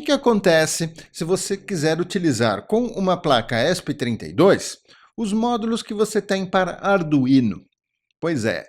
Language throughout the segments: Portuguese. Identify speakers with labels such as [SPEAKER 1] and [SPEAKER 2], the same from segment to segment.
[SPEAKER 1] que acontece se você quiser utilizar com uma placa ESP32 os módulos que você tem para Arduino? Pois é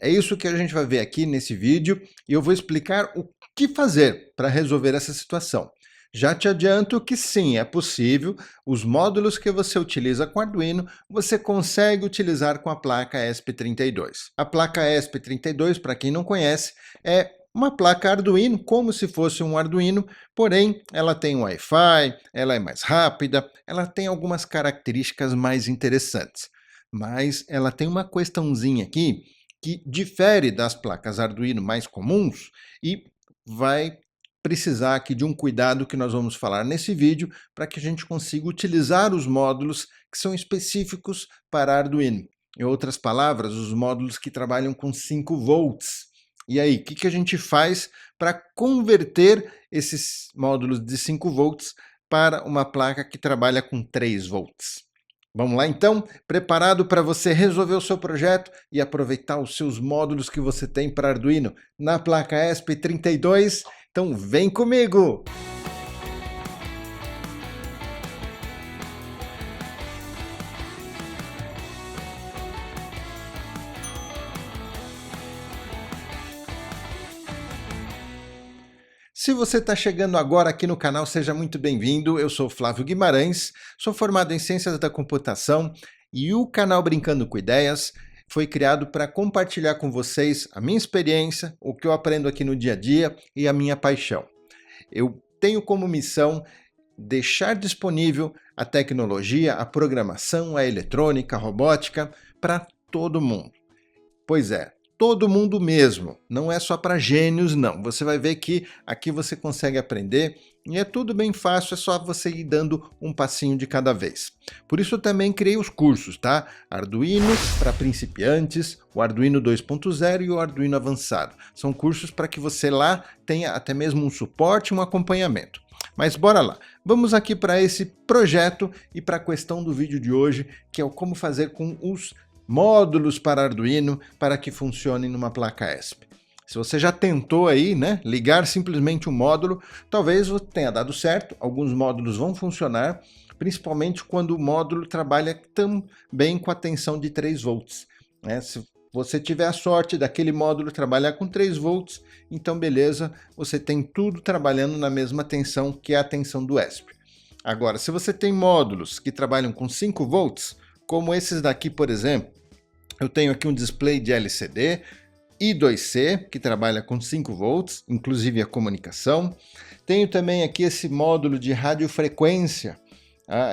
[SPEAKER 1] isso que a gente vai ver aqui nesse vídeo e eu vou explicar o que fazer para resolver essa situação. Já te adianto que sim, é possível, os módulos que você utiliza com Arduino, você consegue utilizar com a placa ESP32. A placa ESP32, para quem não conhece, é uma placa Arduino, como se fosse um Arduino, porém ela tem Wi-Fi, ela é mais rápida, ela tem algumas características mais interessantes. Mas ela tem uma questãozinha aqui que difere das placas Arduino mais comuns e vai precisar aqui de um cuidado que nós vamos falar nesse vídeo para que a gente consiga utilizar os módulos que são específicos para Arduino. Em outras palavras, os módulos que trabalham com 5 volts. E aí, o que a gente faz para converter esses módulos de 5 volts para uma placa que trabalha com 3 volts? Vamos lá então? Preparado para você resolver o seu projeto e aproveitar os seus módulos que você tem para Arduino na placa ESP32? Então vem comigo! Se você está chegando agora aqui no canal, seja muito bem-vindo. Eu sou Flávio Guimarães, sou formado em Ciências da Computação e o canal Brincando com Ideias foi criado para compartilhar com vocês a minha experiência, o que eu aprendo aqui no dia a dia e a minha paixão. Eu tenho como missão deixar disponível a tecnologia, a programação, a eletrônica, a robótica para todo mundo. Pois é, todo mundo mesmo, não é só para gênios não. Você vai ver que aqui você consegue aprender e é tudo bem fácil, é só você ir dando um passinho de cada vez. Por isso eu também criei os cursos, tá? Arduino para principiantes, o Arduino 2.0 e o Arduino avançado. São cursos para que você lá tenha até mesmo um suporte, um acompanhamento. Mas bora lá, vamos aqui para esse projeto e para a questão do vídeo de hoje, que é o como fazer com os módulos para Arduino para que funcionem numa placa ESP. Se você já tentou aí, né, ligar simplesmente um módulo, talvez tenha dado certo, alguns módulos vão funcionar, principalmente quando o módulo trabalha também com a tensão de 3 volts. Né? Se você tiver a sorte daquele módulo trabalhar com 3 volts, então beleza, você tem tudo trabalhando na mesma tensão que é a tensão do ESP. Agora, se você tem módulos que trabalham com 5 volts, como esses daqui, por exemplo, eu tenho aqui um display de LCD I2C, que trabalha com 5 volts, inclusive a comunicação. Tenho também aqui esse módulo de radiofrequência,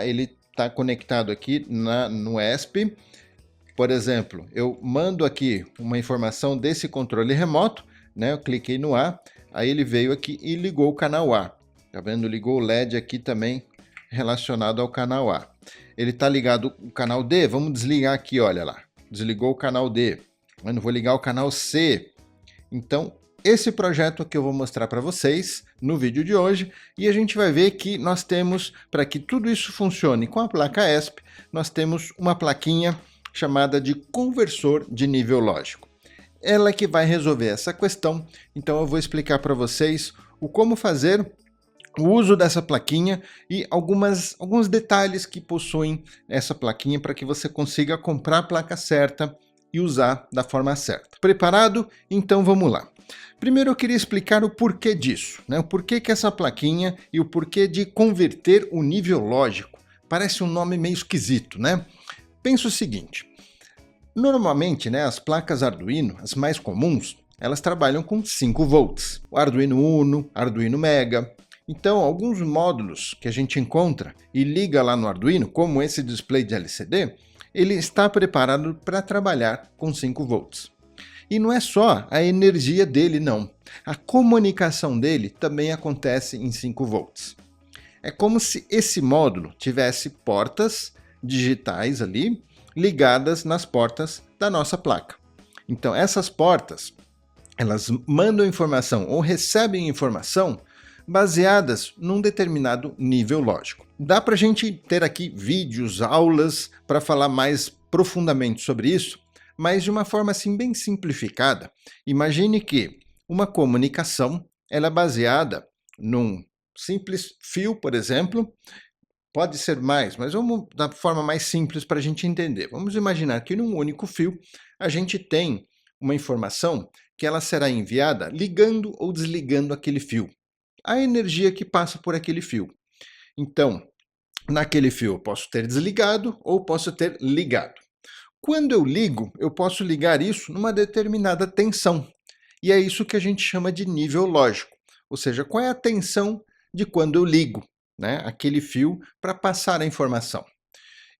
[SPEAKER 1] ele está conectado aqui no ESP. Por exemplo, eu mando aqui uma informação desse controle remoto, né? Eu cliquei no A, aí ele veio aqui e ligou o canal A. Tá vendo? Ligou o LED aqui também relacionado ao canal A. Ele está ligado o canal D, vamos desligar aqui, olha lá. Desligou o canal D. Eu não vou ligar o canal C. Então, esse projeto que eu vou mostrar para vocês no vídeo de hoje, e a gente vai ver que nós temos, para que tudo isso funcione com a placa ESP, nós temos uma plaquinha chamada de conversor de nível lógico. Ela é que vai resolver essa questão, então eu vou explicar para vocês o como fazer o uso dessa plaquinha e alguns detalhes que possuem essa plaquinha para que você consiga comprar a placa certa e usar da forma certa. Preparado? Então vamos lá. Primeiro eu queria explicar o porquê disso, né? O porquê que essa plaquinha e o porquê de converter o nível lógico. Parece um nome meio esquisito, né? Pensa o seguinte, normalmente, né, as placas Arduino, as mais comuns, elas trabalham com 5 volts. O Arduino Uno, Arduino Mega. Então, alguns módulos que a gente encontra e liga lá no Arduino, como esse display de LCD, ele está preparado para trabalhar com 5 volts. E não é só a energia dele, não. A comunicação dele também acontece em 5 volts. É como se esse módulo tivesse portas digitais ali, ligadas nas portas da nossa placa. Então, essas portas, elas mandam informação ou recebem informação baseadas num determinado nível lógico. Dá para a gente ter aqui vídeos, aulas para falar mais profundamente sobre isso, mas de uma forma assim bem simplificada. Imagine que uma comunicação ela é baseada num simples fio, por exemplo, pode ser mais, mas vamos da forma mais simples para a gente entender. Vamos imaginar que num único fio a gente tem uma informação que ela será enviada ligando ou desligando aquele fio. A energia que passa por aquele fio. Então, naquele fio eu posso ter desligado ou posso ter ligado. Quando eu ligo, eu posso ligar isso numa determinada tensão. E é isso que a gente chama de nível lógico. Ou seja, qual é a tensão de quando eu ligo, né, aquele fio para passar a informação.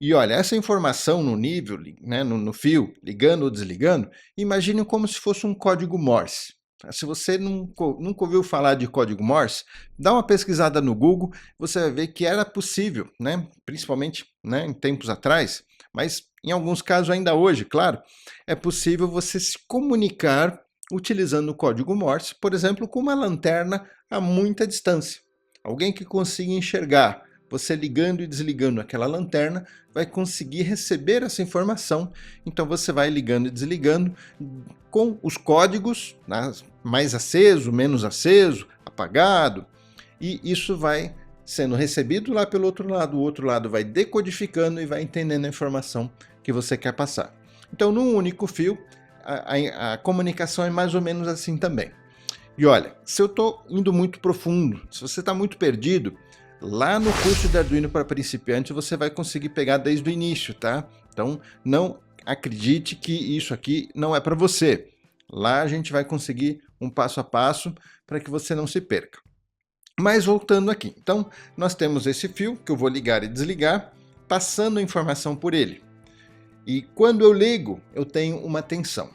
[SPEAKER 1] E olha, essa informação no nível, né, no fio, ligando ou desligando, imagine como se fosse um código Morse. Se você nunca ouviu falar de código Morse, dá uma pesquisada no Google, você vai ver que era possível, né, principalmente, né, em tempos atrás, mas em alguns casos ainda hoje, claro, é possível você se comunicar utilizando o código Morse, por exemplo, com uma lanterna a muita distância. Alguém que consiga enxergar você ligando e desligando aquela lanterna vai conseguir receber essa informação. Então você vai ligando e desligando com os códigos, né, mais aceso, menos aceso, apagado, e isso vai sendo recebido lá pelo outro lado. O outro lado vai decodificando e vai entendendo a informação que você quer passar. Então, num único fio, a comunicação é mais ou menos assim também. E olha, se eu estou indo muito profundo, se você está muito perdido, lá no curso de Arduino para principiantes você vai conseguir pegar desde o início, tá? Então não acredite que isso aqui não é para você. Lá a gente vai conseguir um passo a passo para que você não se perca. Mas voltando aqui, então nós temos esse fio que eu vou ligar e desligar, passando a informação por ele. E quando eu ligo, eu tenho uma tensão.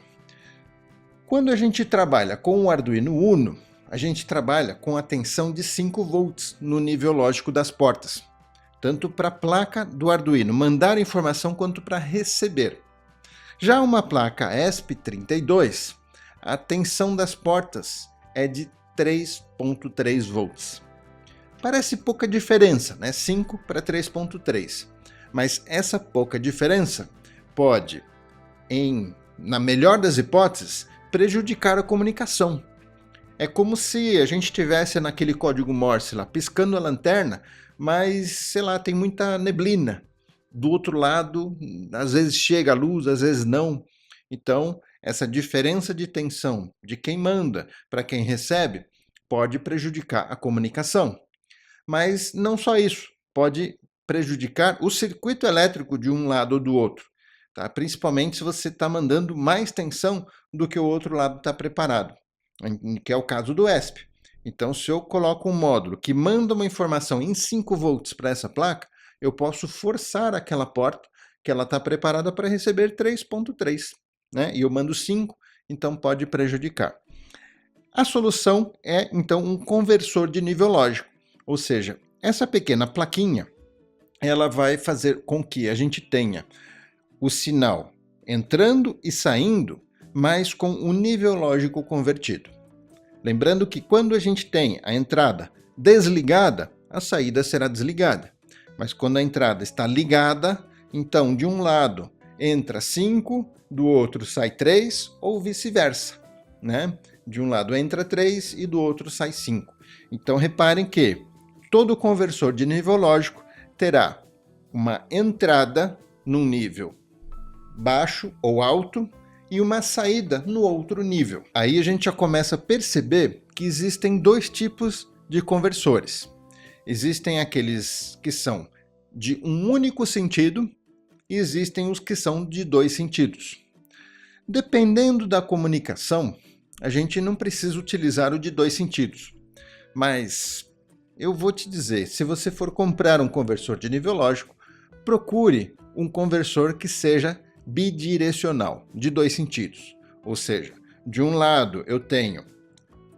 [SPEAKER 1] Quando a gente trabalha com o Arduino Uno, a gente trabalha com a tensão de 5 volts no nível lógico das portas, tanto para a placa do Arduino mandar informação quanto para receber. Já uma placa ESP32, a tensão das portas é de 3.3 volts. Parece pouca diferença, né? 5 para 3.3, mas essa pouca diferença pode, na melhor das hipóteses, prejudicar a comunicação. É como se a gente estivesse naquele código Morse lá, piscando a lanterna, mas, sei lá, tem muita neblina. Do outro lado, às vezes chega a luz, às vezes não. Então, essa diferença de tensão de quem manda para quem recebe pode prejudicar a comunicação. Mas não só isso, pode prejudicar o circuito elétrico de um lado ou do outro. Tá? Principalmente se você está mandando mais tensão do que o outro lado está preparado, que é o caso do ESP. Então, se eu coloco um módulo que manda uma informação em 5 volts para essa placa, eu posso forçar aquela porta que ela está preparada para receber 3.3, né? E eu mando 5, então pode prejudicar. A solução é, então, um conversor de nível lógico, ou seja, essa pequena plaquinha, ela vai fazer com que a gente tenha o sinal entrando e saindo, mas com o nível lógico convertido. Lembrando que quando a gente tem a entrada desligada, a saída será desligada. Mas quando a entrada está ligada, então de um lado entra 5, do outro sai 3 ou vice-versa, né? De um lado entra 3 e do outro sai 5. Então reparem que todo conversor de nível lógico terá uma entrada num nível baixo ou alto e uma saída no outro nível. Aí a gente já começa a perceber que existem dois tipos de conversores. Existem aqueles que são de um único sentido e existem os que são de dois sentidos. Dependendo da comunicação, a gente não precisa utilizar o de dois sentidos. Mas eu vou te dizer, se você for comprar um conversor de nível lógico, procure um conversor que seja bidirecional, de dois sentidos. Ou seja, de um lado eu tenho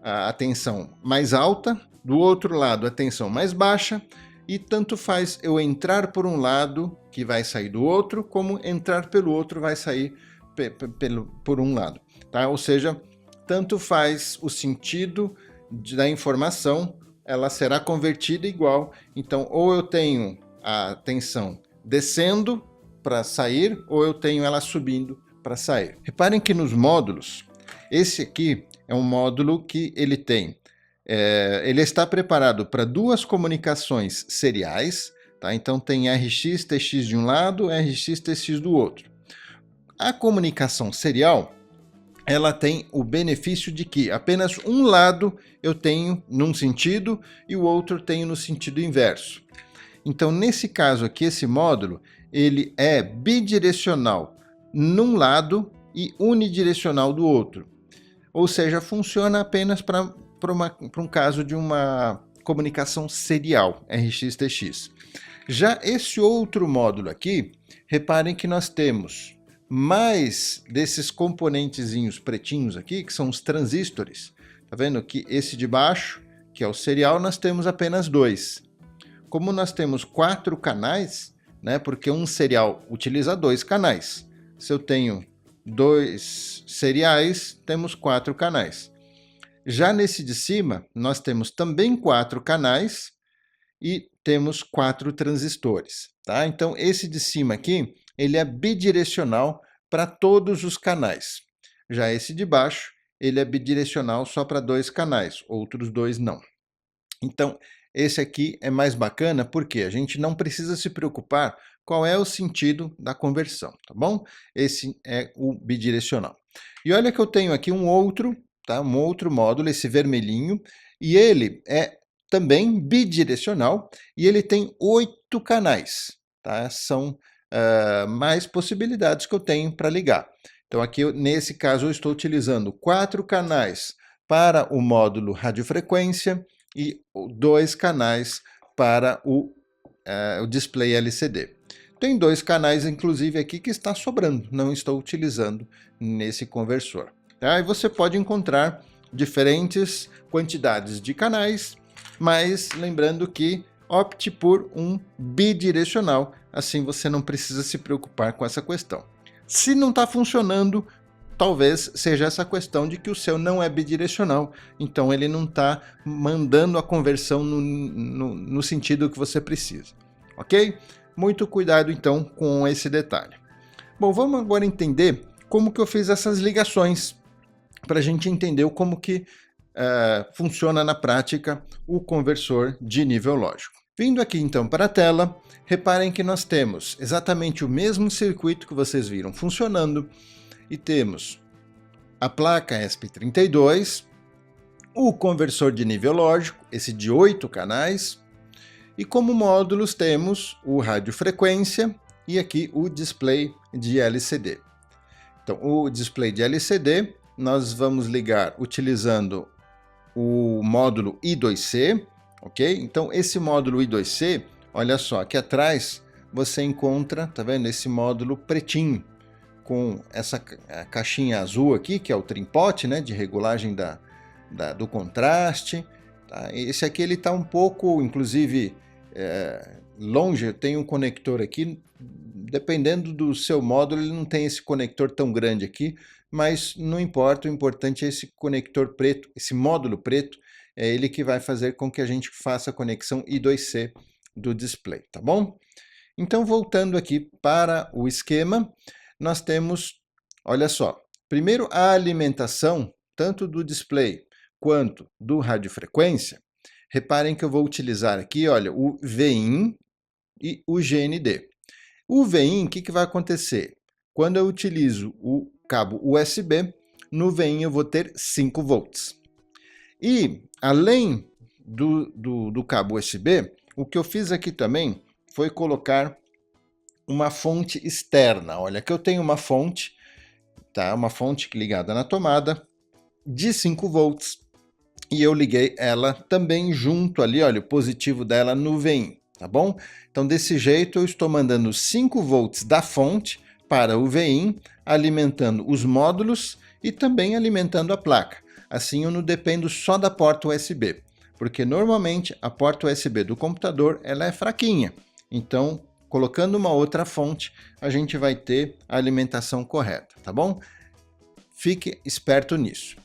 [SPEAKER 1] a tensão mais alta, do outro lado a tensão mais baixa, e tanto faz eu entrar por um lado, que vai sair do outro, como entrar pelo outro, vai sair por um lado. Tá? Ou seja, tanto faz o sentido da informação, ela será convertida igual. Então, ou eu tenho a tensão descendo para sair, ou eu tenho ela subindo para sair. Reparem que nos módulos, esse aqui é um módulo que ele tem ele está preparado para duas comunicações seriais, tá? Então tem RX, TX de um lado, RX, TX do outro. A comunicação serial, ela tem o benefício de que apenas um lado eu tenho num sentido e o outro tenho no sentido inverso. Então, nesse caso aqui, esse módulo, ele é bidirecional num lado e unidirecional do outro. Ou seja, funciona apenas para um caso de uma comunicação serial, RX-TX. Já esse outro módulo aqui, reparem que nós temos mais desses componentezinhos pretinhos aqui, que são os transistores. Tá vendo que esse de baixo, que é o serial, nós temos apenas 2. Como nós temos 4 canais, né, porque um serial utiliza 2 canais. Se eu tenho 2 seriais, temos 4 canais. Já nesse de cima, nós temos também 4 canais e temos 4 transistores. Tá? Então, esse de cima aqui, ele é bidirecional para todos os canais. Já esse de baixo, ele é bidirecional só para 2 canais, outros 2 não. Então, esse aqui é mais bacana porque a gente não precisa se preocupar qual é o sentido da conversão, tá bom? Esse é o bidirecional. E olha que eu tenho aqui um outro, tá? Um outro módulo, esse vermelhinho, e ele é também bidirecional e ele tem 8 canais, tá? São mais possibilidades que eu tenho para ligar. Então aqui, nesse caso, eu estou utilizando 4 canais para o módulo radiofrequência e 2 canais para o display LCD. Tem 2 canais, inclusive, aqui que está sobrando, não estou utilizando nesse conversor. Tá? E você pode encontrar diferentes quantidades de canais, mas lembrando que opte por um bidirecional, assim você não precisa se preocupar com essa questão. Se não está funcionando, talvez seja essa questão de que o seu não é bidirecional, então ele não está mandando a conversão no sentido que você precisa, ok? Muito cuidado então com esse detalhe. Bom, vamos agora entender como que eu fiz essas ligações, para a gente entender como que funciona na prática o conversor de nível lógico. Vindo aqui então para a tela, reparem que nós temos exatamente o mesmo circuito que vocês viram funcionando, e temos a placa ESP32, o conversor de nível lógico, esse de 8 canais, e como módulos temos o radiofrequência e aqui o display de LCD. Então, o display de LCD nós vamos ligar utilizando o módulo I2C, ok? Então, esse módulo I2C, olha só, aqui atrás você encontra, tá vendo, esse módulo pretinho, com essa caixinha azul aqui, que é o trimpote, né, de regulagem do contraste. Tá? Esse aqui ele está um pouco, inclusive, longe, tem um conector aqui, dependendo do seu módulo, ele não tem esse conector tão grande aqui, mas não importa, o importante é esse conector preto, esse módulo preto, é ele que vai fazer com que a gente faça a conexão I2C do display, tá bom? Então, voltando aqui para o esquema, nós temos, olha só, primeiro a alimentação, tanto do display quanto do radiofrequência. Reparem que eu vou utilizar aqui, olha, o VIN e o GND. O VIN, o que vai acontecer? Quando eu utilizo o cabo USB, no VIN eu vou ter 5 volts. E, além do cabo USB, o que eu fiz aqui também foi colocar uma fonte externa. Olha, aqui eu tenho uma fonte, tá? Uma fonte ligada na tomada de 5 volts e eu liguei ela também junto ali, olha, o positivo dela no VIN, tá bom? Então, desse jeito, eu estou mandando 5 volts da fonte para o VIN, alimentando os módulos e também alimentando a placa. Assim, eu não dependo só da porta USB, porque normalmente a porta USB do computador ela é fraquinha. Então, colocando uma outra fonte, a gente vai ter a alimentação correta, tá bom? Fique esperto nisso.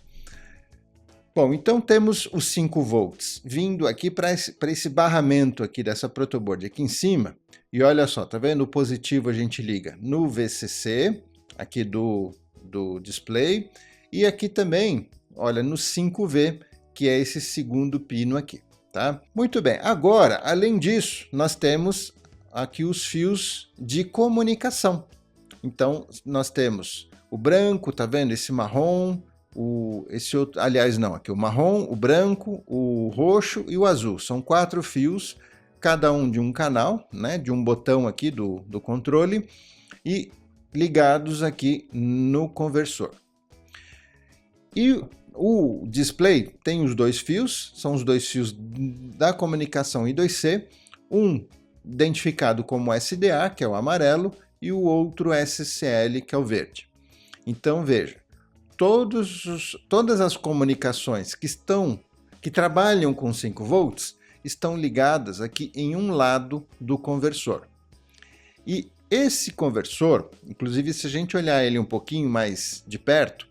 [SPEAKER 1] Bom, então temos os 5 volts vindo aqui para esse barramento aqui dessa protoboard aqui em cima. E olha só, tá vendo? O positivo a gente liga no VCC, aqui do display. E aqui também, olha, no 5V, que é esse segundo pino aqui, tá? Muito bem, agora, além disso, nós temos aqui os fios de comunicação. Então, nós temos o branco, tá vendo? Esse marrom, esse outro, aliás, não, aqui o marrom, o branco, o roxo e o azul. São 4 fios, cada um de um canal, né? De um botão aqui do controle e ligados aqui no conversor. E o display tem os 2 fios, são os 2 fios da comunicação I2C, um identificado como SDA, que é o amarelo, e o outro SCL, que é o verde. Então veja, todas as comunicações que trabalham com 5 volts estão ligadas aqui em um lado do conversor. E esse conversor, inclusive se a gente olhar ele um pouquinho mais de perto,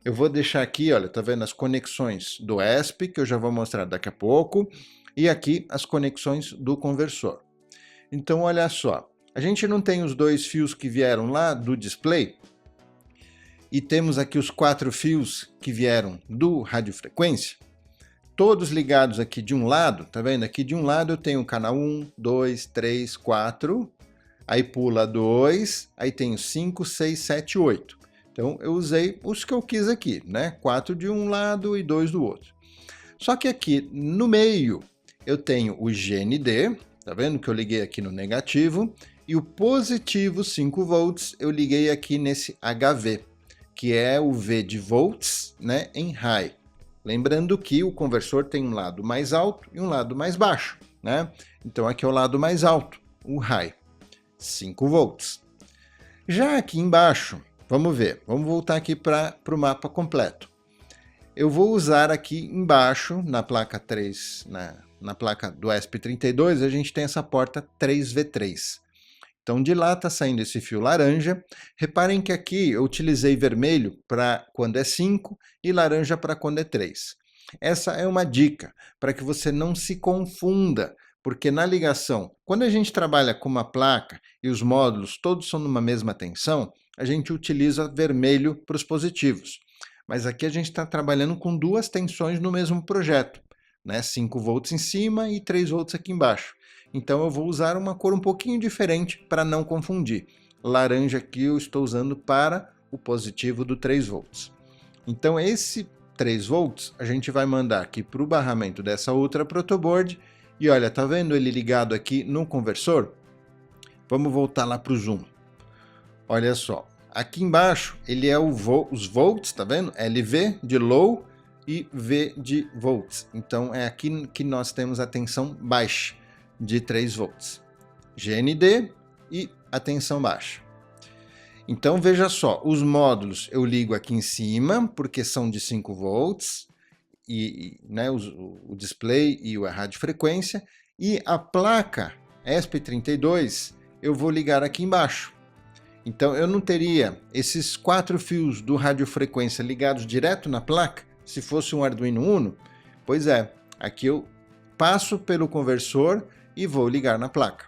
[SPEAKER 1] eu vou deixar aqui, olha, tá vendo as conexões do ESP, que eu já vou mostrar daqui a pouco, e aqui as conexões do conversor. Então olha só, a gente não tem os 2 fios que vieram lá do display, e temos aqui os 4 fios que vieram do radiofrequência, todos ligados aqui de um lado, tá vendo? Aqui de um lado eu tenho o canal 1, 2, 3, 4, aí pula 2, aí tenho 5, 6, 7, 8. Então eu usei os que eu quis aqui, né? 4 de um lado e 2 do outro. Só que aqui no meio eu tenho o GND, tá vendo que eu liguei aqui no negativo, e o positivo 5 volts eu liguei aqui nesse HV, que é o V de volts, né, em high. Lembrando que o conversor tem um lado mais alto e um lado mais baixo, né? Então aqui é o lado mais alto, o high, 5 volts. Já aqui embaixo, vamos ver, vamos voltar aqui para o mapa completo. Eu vou usar aqui embaixo, na placa 3, na placa do ESP32, a gente tem essa porta 3V3. Então de lá está saindo esse fio laranja. Reparem que aqui eu utilizei vermelho para quando é 5 e laranja para quando é 3. Essa é uma dica para que você não se confunda, porque na ligação, quando a gente trabalha com uma placa e os módulos todos são numa mesma tensão, a gente utiliza vermelho para os positivos. Mas aqui a gente está trabalhando com 2 tensões no mesmo projeto, né? 5 volts em cima e 3 volts aqui embaixo. Então eu vou usar uma cor um pouquinho diferente para não confundir. Laranja aqui eu estou usando para o positivo do 3 volts. Então esse 3 volts a gente vai mandar aqui para o barramento dessa outra protoboard. E olha, tá vendo ele ligado aqui no conversor? Vamos voltar lá para o zoom. Olha só, aqui embaixo ele é os volts, tá vendo? LV de low e V de volts. Então é aqui que nós temos a tensão baixa de 3 volts. GND e a tensão baixa. Então veja só, os módulos eu ligo aqui em cima, porque são de 5 volts, né, o display e a radiofrequência, e a placa ESP32 eu vou ligar aqui embaixo. Então eu não teria esses 4 fios do radiofrequência ligados direto na placa, se fosse um Arduino Uno. Pois é, aqui eu passo pelo conversor e vou ligar na placa,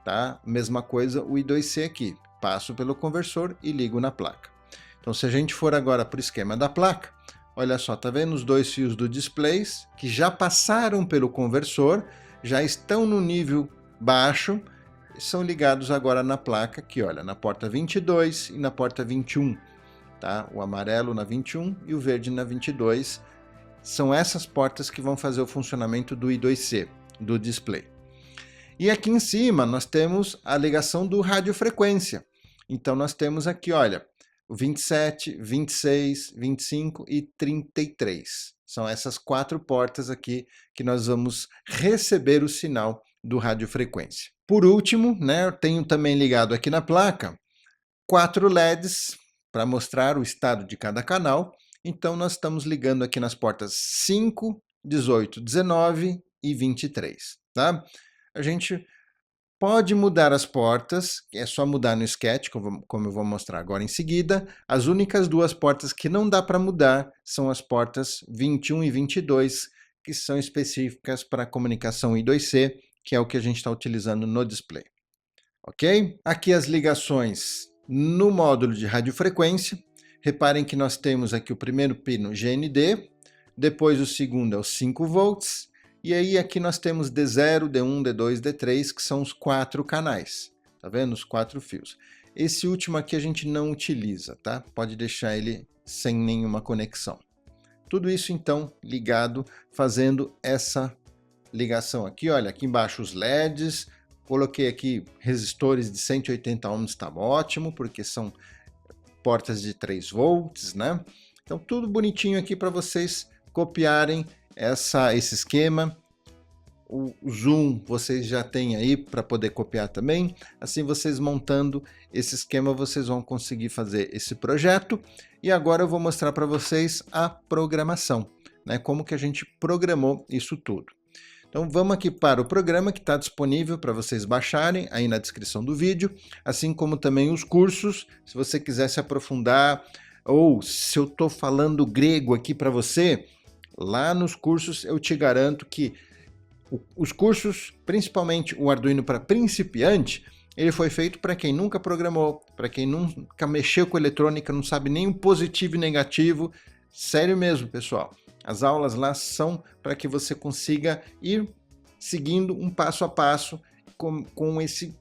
[SPEAKER 1] tá? Mesma coisa o I2C aqui, passo pelo conversor e ligo na placa. Então se a gente for agora para o esquema da placa, olha só, tá vendo os 2 fios do display que já passaram pelo conversor, já estão no nível baixo, são ligados agora na placa aqui, olha, na porta 22 e na porta 21, tá? O amarelo na 21 e o verde na 22, são essas portas que vão fazer o funcionamento do I2C, do display. E aqui em cima nós temos a ligação do radiofrequência. Então nós temos aqui, olha, o 27, 26, 25 e 33. São essas 4 portas aqui que nós vamos receber o sinal do radiofrequência. Por último, né, eu tenho também ligado aqui na placa 4 LEDs para mostrar o estado de cada canal. Então nós estamos ligando aqui nas portas 5, 18, 19 e 23, tá? A gente pode mudar as portas, é só mudar no sketch, como eu vou mostrar agora em seguida. As únicas 2 portas que não dá para mudar são as portas 21 e 22, que são específicas para a comunicação I2C, que é o que a gente está utilizando no display. Ok? Aqui as ligações no módulo de radiofrequência. Reparem que nós temos aqui o primeiro pino GND, depois o segundo é os 5 volts, e aí aqui nós temos D0, D1, D2, D3, que são os 4 canais, tá vendo? Os 4 fios. Esse último aqui a gente não utiliza, tá? Pode deixar ele sem nenhuma conexão. Tudo isso então ligado, fazendo essa ligação aqui, olha, aqui embaixo os LEDs, coloquei aqui resistores de 180 ohms, está ótimo, porque são portas de 3 volts, né? Então tudo bonitinho aqui para vocês copiarem esse esquema. O zoom vocês já têm aí para poder copiar também. Assim vocês montando esse esquema, vocês vão conseguir fazer esse projeto. E agora eu vou mostrar para vocês a programação, né? Como que a gente programou isso tudo. Então vamos aqui para o programa que está disponível para vocês baixarem aí na descrição do vídeo, assim como também os cursos, se você quiser se aprofundar, ou se eu estou falando grego aqui para você, lá nos cursos eu te garanto que os cursos, principalmente o Arduino para principiante, ele foi feito para quem nunca programou, para quem nunca mexeu com eletrônica, não sabe nem o positivo e negativo. Sério mesmo, pessoal. As aulas lá são para que você consiga ir seguindo um passo a passo com esse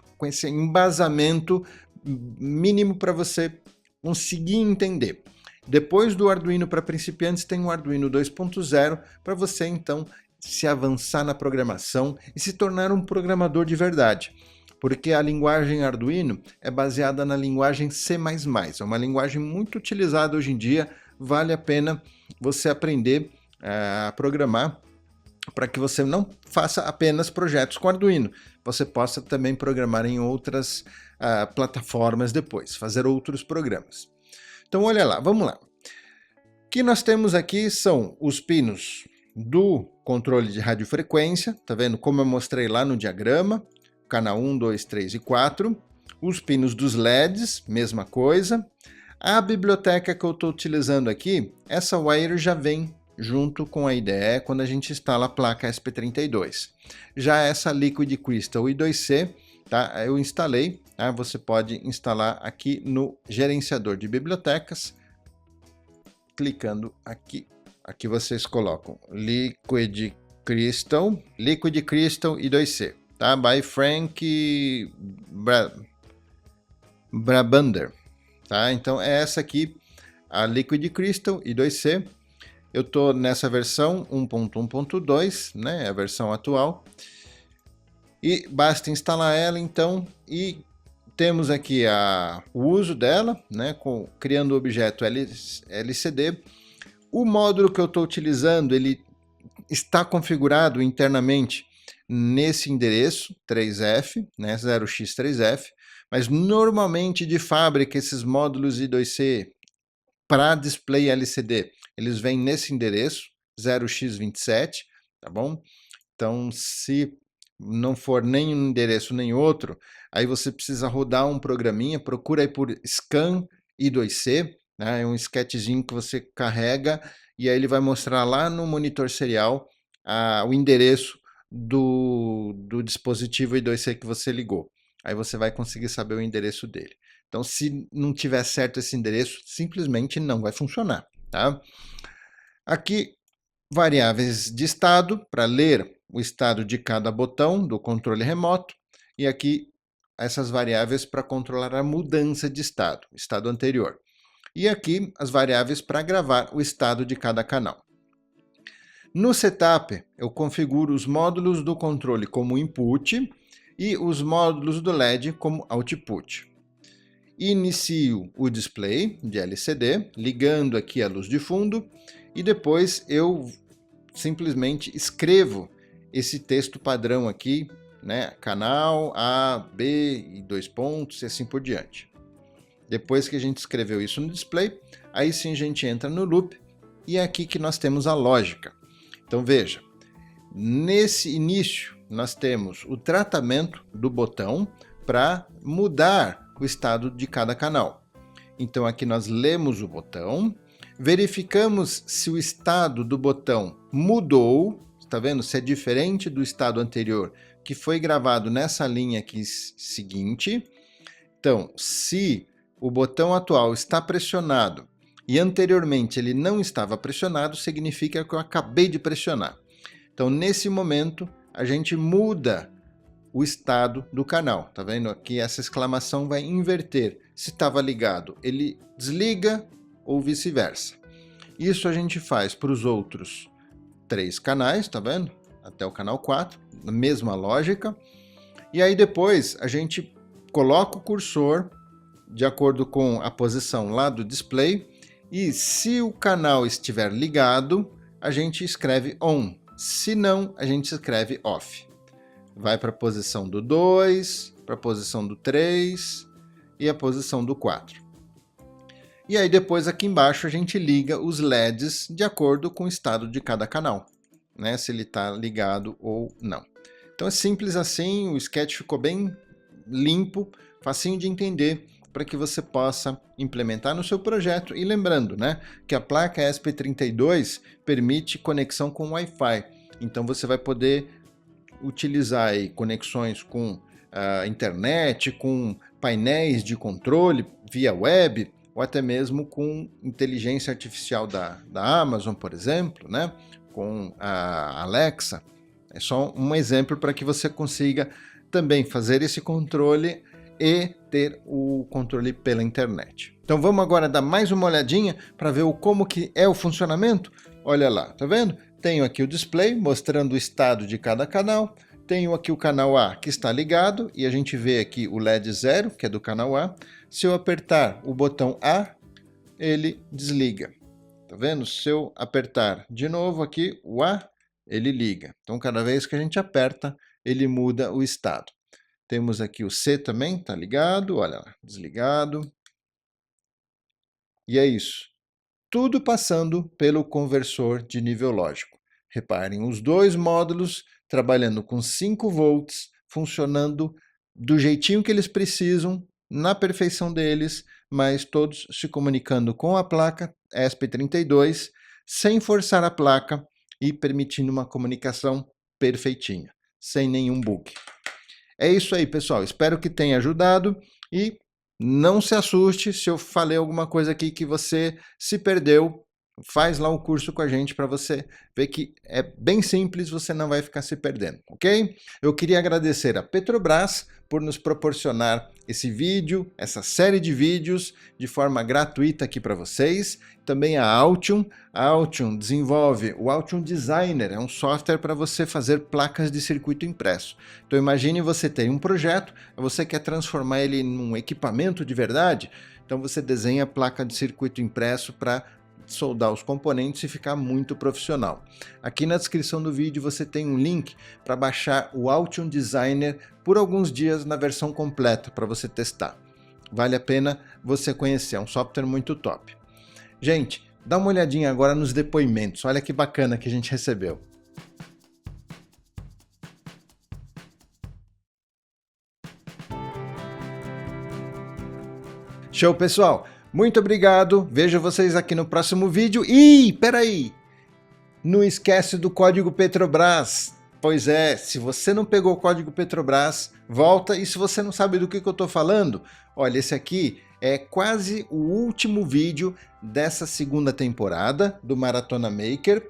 [SPEAKER 1] embasamento mínimo para você conseguir entender. Depois do Arduino para principiantes tem o Arduino 2.0 para você então se avançar na programação e se tornar um programador de verdade. Porque a linguagem Arduino é baseada na linguagem C++, é uma linguagem muito utilizada hoje em dia, vale a pena você aprender a programar para que você não faça apenas projetos com Arduino, você possa também programar em outras plataformas depois, fazer outros programas. Então olha lá, vamos lá. O que nós temos aqui são os pinos do controle de radiofrequência, tá vendo como eu mostrei lá no diagrama, canal 1, 2, 3 e 4, os pinos dos LEDs, mesma coisa. A biblioteca que eu estou utilizando aqui, essa wire já vem junto com a IDE quando a gente instala a placa SP32. Já essa Liquid Crystal I2C, tá? Eu instalei, tá? Você pode instalar aqui no gerenciador de bibliotecas, clicando aqui. Aqui vocês colocam Liquid Crystal I2C, tá? By Frank Brabander, tá? Então é essa aqui, a Liquid Crystal I2C. Eu estou nessa versão 1.1.2, né? É a versão atual. E basta instalar ela então e temos aqui o uso dela, né? Criando o objeto LCD. O módulo que eu estou utilizando, ele está configurado internamente nesse endereço 3F, né, 0x3F, mas normalmente de fábrica esses módulos I2C para display LCD, eles vêm nesse endereço 0x27, tá bom? Então se não for nem um endereço nem outro, aí você precisa rodar um programinha, procura aí por scan I2C, é um sketchzinho que você carrega e aí ele vai mostrar lá no monitor serial o endereço do dispositivo I2C que você ligou. Aí você vai conseguir saber o endereço dele. Então, se não tiver certo esse endereço, simplesmente não vai funcionar, tá? Aqui, variáveis de estado, para ler o estado de cada botão do controle remoto. E aqui, essas variáveis para controlar a mudança de estado, estado anterior. E aqui as variáveis para gravar o estado de cada canal. No setup, eu configuro os módulos do controle como input e os módulos do LED como output. Inicio o display de LCD, ligando aqui a luz de fundo, e depois eu simplesmente escrevo esse texto padrão aqui, né? Canal A, B e 2 pontos e assim por diante. Depois que a gente escreveu isso no display, aí sim a gente entra no loop e é aqui que nós temos a lógica. Então veja, nesse início nós temos o tratamento do botão para mudar o estado de cada canal. Então aqui nós lemos o botão, verificamos se o estado do botão mudou, está vendo? Se é diferente do estado anterior que foi gravado nessa linha aqui seguinte. Então, se o botão atual está pressionado e anteriormente ele não estava pressionado, significa que eu acabei de pressionar. Então, nesse momento, a gente muda o estado do canal. Tá vendo aqui? Essa exclamação vai inverter. Se estava ligado, ele desliga ou vice-versa. Isso a gente faz para os outros 3 canais, tá vendo? Até o canal 4, na mesma lógica. E aí depois a gente coloca o cursor de acordo com a posição lá do display, e se o canal estiver ligado, a gente escreve on. Se não, a gente escreve off. Vai para a posição do 2, para a posição do 3 e a posição do 4. E aí depois aqui embaixo a gente liga os LEDs de acordo com o estado de cada canal, né? Se ele está ligado ou não. Então é simples assim, o sketch ficou bem limpo, facinho de entender, para que você possa implementar no seu projeto. E lembrando, né, que a placa ESP32 permite conexão com Wi-Fi. Então você vai poder utilizar aí conexões com a internet, com painéis de controle via web, ou até mesmo com inteligência artificial da Amazon, por exemplo, né, com a Alexa. É só um exemplo para que você consiga também fazer esse controle e ter o controle pela internet. Então vamos agora dar mais uma olhadinha para ver como que é o funcionamento. Olha lá, tá vendo? Tenho aqui o display mostrando o estado de cada canal. Tenho aqui o canal A que está ligado e a gente vê aqui o LED 0, que é do canal A. Se eu apertar o botão A, ele desliga. Tá vendo? Se eu apertar de novo aqui o A, ele liga. Então cada vez que a gente aperta, ele muda o estado. Temos aqui o C também, tá ligado, olha lá, desligado. E é isso. Tudo passando pelo conversor de nível lógico. Reparem, os dois módulos trabalhando com 5 volts, funcionando do jeitinho que eles precisam, na perfeição deles, mas todos se comunicando com a placa ESP32, sem forçar a placa e permitindo uma comunicação perfeitinha, sem nenhum bug. É isso aí, pessoal. Espero que tenha ajudado e não se assuste se eu falei alguma coisa aqui que você se perdeu. Faz lá um curso com a gente para você ver que é bem simples, você não vai ficar se perdendo, ok? Eu queria agradecer a Petrobras por nos proporcionar esse vídeo, essa série de vídeos de forma gratuita aqui para vocês. Também a Altium. A Altium desenvolve o Altium Designer, é um software para você fazer placas de circuito impresso. Então imagine você ter um projeto, você quer transformar ele num equipamento de verdade, então você desenha a placa de circuito impresso para soldar os componentes e ficar muito profissional. Aqui na descrição do vídeo você tem um link para baixar o Altium Designer por alguns dias na versão completa para você testar. Vale a pena você conhecer, é um software muito top. Gente, dá uma olhadinha agora nos depoimentos, olha que bacana que a gente recebeu. Show, pessoal! Muito obrigado, vejo vocês aqui no próximo vídeo. E peraí, não esquece do código Petrobras. Pois é, se você não pegou o código Petrobras, volta. E se você não sabe do que eu estou falando, olha, esse aqui é quase o último vídeo dessa segunda temporada do Maratona Maker.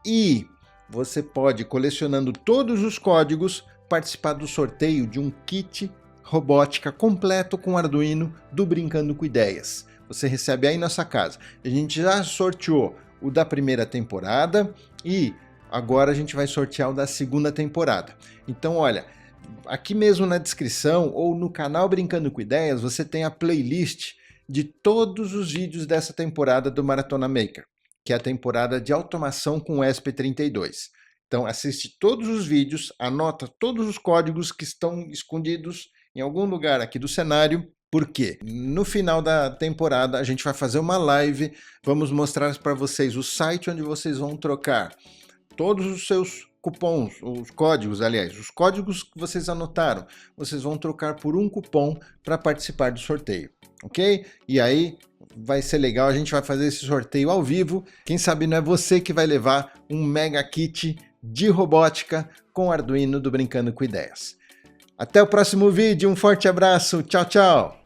[SPEAKER 1] E você pode, colecionando todos os códigos, participar do sorteio de um kit robótica completo com Arduino do Brincando com Ideias. Você recebe aí na sua casa. A gente já sorteou o da primeira temporada e agora a gente vai sortear o da segunda temporada. Então, olha, aqui mesmo na descrição ou no canal Brincando com Ideias, você tem a playlist de todos os vídeos dessa temporada do Maratona Maker, que é a temporada de automação com ESP32. Então, assiste todos os vídeos, anota todos os códigos que estão escondidos em algum lugar aqui do cenário. Porque no final da temporada a gente vai fazer uma live, vamos mostrar para vocês o site onde vocês vão trocar todos os seus cupons, os códigos, aliás, os códigos que vocês anotaram, vocês vão trocar por um cupom para participar do sorteio, ok? E aí vai ser legal, a gente vai fazer esse sorteio ao vivo, quem sabe não é você que vai levar um mega kit de robótica com Arduino do Brincando com Ideias. Até o próximo vídeo, um forte abraço, tchau, tchau!